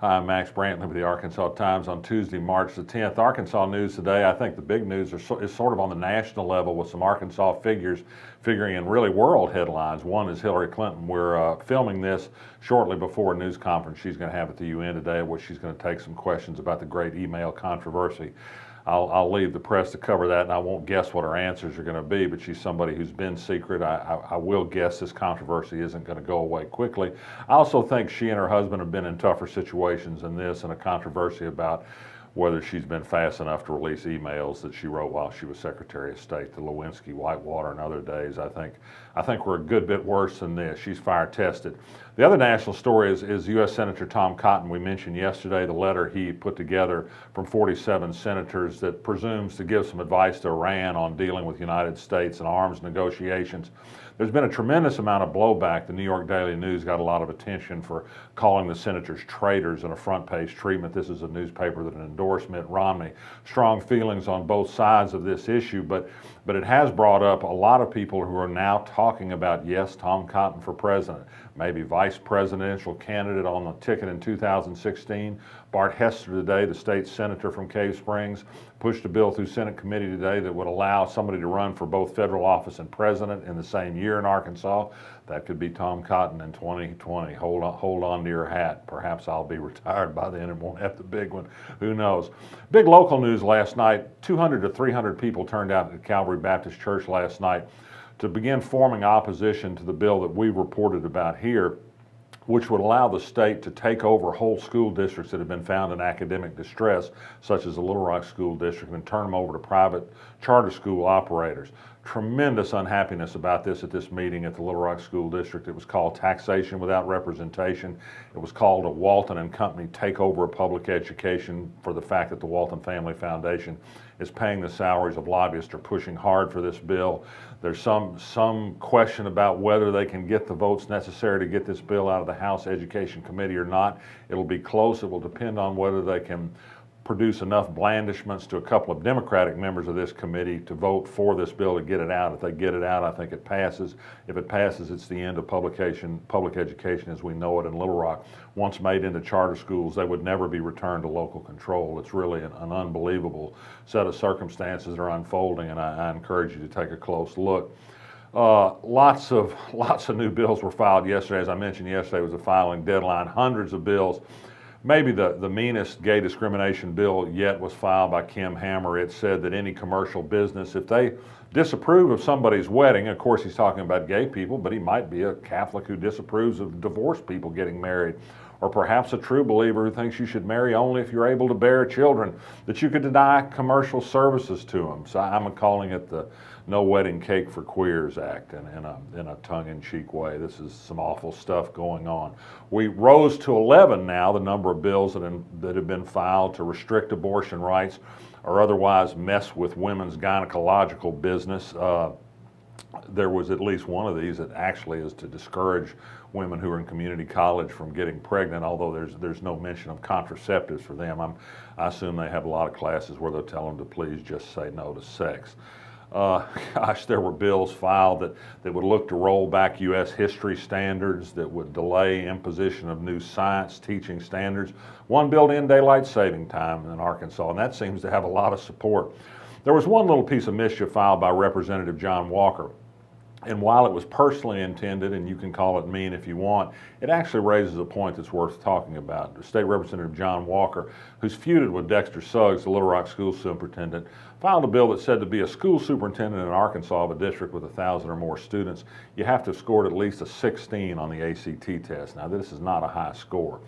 Hi, I'm Max Brantley with the Arkansas Times on Tuesday, March the 10th. Arkansas news today, I think the big news is sort of on the national level with some Arkansas figures figuring in really world headlines. One is Hillary Clinton. We're filming this shortly before a news conference she's going to have at the UN today, at which she's going to take some questions about the great email controversy. I'll leave the press to cover that, and I won't guess what her answers are going to be, but she's somebody who's been secret. I will guess this controversy isn't going to go away quickly. I also think she and her husband have been in tougher situations than this, and a controversy about whether she's been fast enough to release emails that she wrote while she was Secretary of State to Lewinsky, Whitewater, and other days. I think we're a good bit worse than this. She's fire tested. The other national story is U.S. Senator Tom Cotton. We mentioned yesterday the letter he put together from 47 senators that presumes to give some advice to Iran on dealing with the United States and arms negotiations. There's been a tremendous amount of blowback. The New York Daily News got a lot of attention for calling the senators traitors in a front page treatment. This is a newspaper that endorsed Mitt Romney. Strong feelings on both sides of this issue, but it has brought up a lot of people who are now talking about, yes, Tom Cotton for president, maybe vice presidential candidate on the ticket in 2016. Bart Hester today, the state senator from Cave Springs, pushed a bill through Senate committee today that would allow somebody to run for both federal office and president in the same year in Arkansas. That could be Tom Cotton in 2020. Hold on to your hat. Perhaps I'll be retired by then and won't have the big one. Who knows? Big local news last night. 200 to 300 people turned out at Calvary Baptist Church last night to begin forming opposition to the bill that we reported about here, which would allow the state to take over whole school districts that have been found in academic distress, such as the Little Rock School District, and turn them over to private charter school operators. Tremendous unhappiness about this at this meeting at the Little Rock School District. It was called taxation without representation. It was called a Walton and Company takeover of public education for the fact that the Walton Family Foundation is paying the salaries of lobbyists, are pushing hard for this bill. There's some question about whether they can get the votes necessary to get this bill out of the House Education Committee or not. It'll be close. It will depend on whether they can produce enough blandishments to a couple of Democratic members of this committee to vote for this bill to get it out. If they get it out, I think it passes. If it passes, it's the end of public education as we know it in Little Rock. Once made into charter schools, they would never be returned to local control. It's really an unbelievable set of circumstances that are unfolding, and I encourage you to take a close look. Lots of new bills were filed yesterday. As I mentioned, yesterday was a filing deadline. Hundreds of bills. Maybe the meanest gay discrimination bill yet was filed by Kim Hammer. It said that any commercial business, if they disapprove of somebody's wedding, of course he's talking about gay people, but he might be a Catholic who disapproves of divorced people getting married, or perhaps a true believer who thinks you should marry only if you're able to bear children, that you could deny commercial services to them. So I'm calling it the No Wedding Cake for Queers Act in a tongue-in-cheek way. This is some awful stuff going on. We rose to 11 now, the number of bills that have been filed to restrict abortion rights or otherwise mess with women's gynecological business. There was at least one of these that actually is to discourage women who are in community college from getting pregnant, although there's no mention of contraceptives for them. I assume they have a lot of classes where they'll tell them to please just say no to sex. Gosh, there were bills filed that would look to roll back U.S. history standards, that would delay imposition of new science teaching standards. One bill to end daylight saving time in Arkansas, and that seems to have a lot of support. There was one little piece of mischief filed by Representative John Walker. And while it was personally intended, and you can call it mean if you want, it actually raises a point that's worth talking about. State Representative John Walker, who's feuded with Dexter Suggs, the Little Rock school superintendent, filed a bill that said to be a school superintendent in Arkansas of a district with 1,000 or more students, you have to have scored at least a 16 on the ACT test. Now, this is not a high score.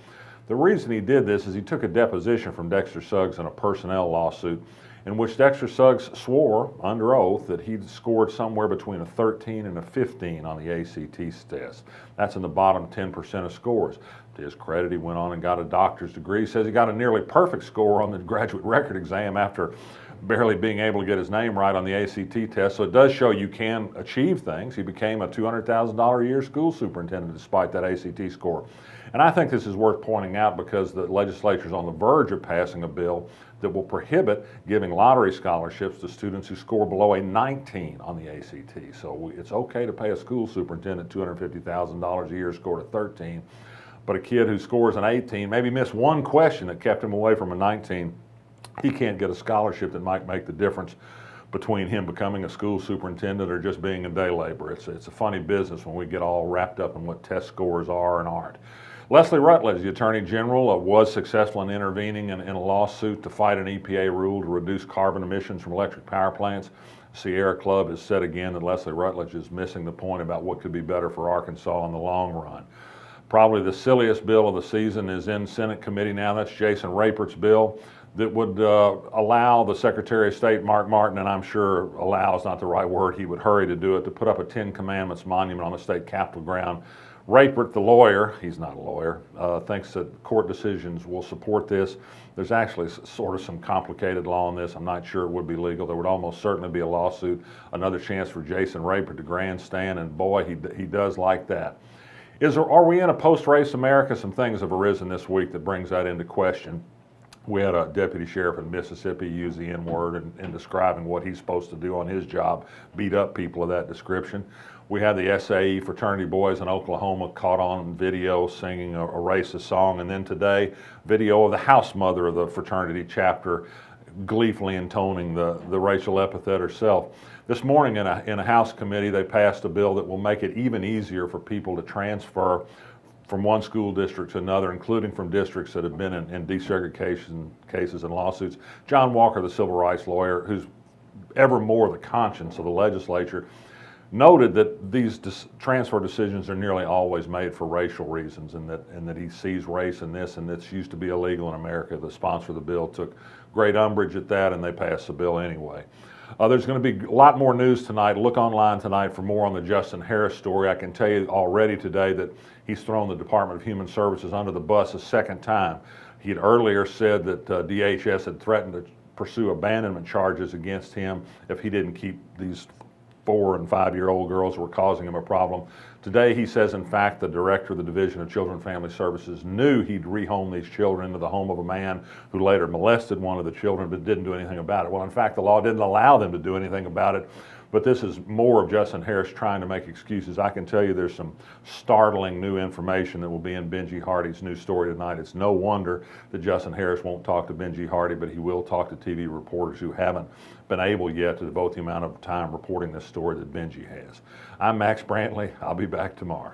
The reason he did this is he took a deposition from Dexter Suggs in a personnel lawsuit in which Dexter Suggs swore under oath that he'd scored somewhere between a 13 and a 15 on the ACT test. That's in the bottom 10% of scores. To his credit, he went on and got a doctor's degree. He says he got a nearly perfect score on the graduate record exam after barely being able to get his name right on the ACT test. So it does show you can achieve things. He became a $200,000 a year school superintendent despite that ACT score. And I think this is worth pointing out because the legislature is on the verge of passing a bill that will prohibit giving lottery scholarships to students who score below a 19 on the ACT. So it's okay to pay a school superintendent $250,000 a year, scored a 13. but a kid who scores an 18, maybe missed one question that kept him away from a 19, he can't get a scholarship that might make the difference between him becoming a school superintendent or just being a day laborer. It's a funny business when we get all wrapped up in what test scores are and aren't. Leslie Rutledge, the Attorney General, was successful in intervening in a lawsuit to fight an EPA rule to reduce carbon emissions from electric power plants. Sierra Club has said again that Leslie Rutledge is missing the point about what could be better for Arkansas in the long run. Probably the silliest bill of the season is in Senate committee now. That's Jason Rapert's bill that would allow the Secretary of State, Mark Martin, and I'm sure allow is not the right word, he would hurry to do it, to put up a Ten Commandments monument on the state capitol ground. Rapert, the lawyer, he's not a lawyer, thinks that court decisions will support this. There's actually sort of some complicated law on this. I'm not sure it would be legal. There would almost certainly be a lawsuit, another chance for Jason Rapert to grandstand, and boy, he does like that. Are we in a post-race America? Some things have arisen this week that brings that into question. We had a deputy sheriff in Mississippi use the N-word in describing what he's supposed to do on his job, beat up people of that description. We had the SAE fraternity boys in Oklahoma caught on video singing a racist song, and then today, video of the house mother of the fraternity chapter gleefully intoning the racial epithet herself. This morning in a House committee, they passed a bill that will make it even easier for people to transfer from one school district to another, including from districts that have been in desegregation cases and lawsuits. John Walker, the civil rights lawyer, who's ever more the conscience of the legislature, noted that these transfer decisions are nearly always made for racial reasons, and that he sees race in this, and it's used to be illegal in America. The sponsor of the bill took great umbrage at that, and they passed the bill anyway. There's going to be a lot more news tonight. Look online tonight for more on the Justin Harris story. I can tell you already today that he's thrown the Department of Human Services under the bus a second time. He had earlier said that DHS had threatened to pursue abandonment charges against him if he didn't keep these 4- and 5-year-old girls who were causing him a problem. Today he says, in fact, the director of the Division of Children and Family Services knew he'd rehome these children into the home of a man who later molested one of the children but didn't do anything about it. Well, in fact, the law didn't allow them to do anything about it, but this is more of Justin Harris trying to make excuses. I can tell you there's some startling new information that will be in Benji Hardy's new story tonight. It's no wonder that Justin Harris won't talk to Benji Hardy, but he will talk to TV reporters who haven't been able yet to devote the amount of time reporting this story that Benji has. I'm Max Brantley. I'll be back tomorrow.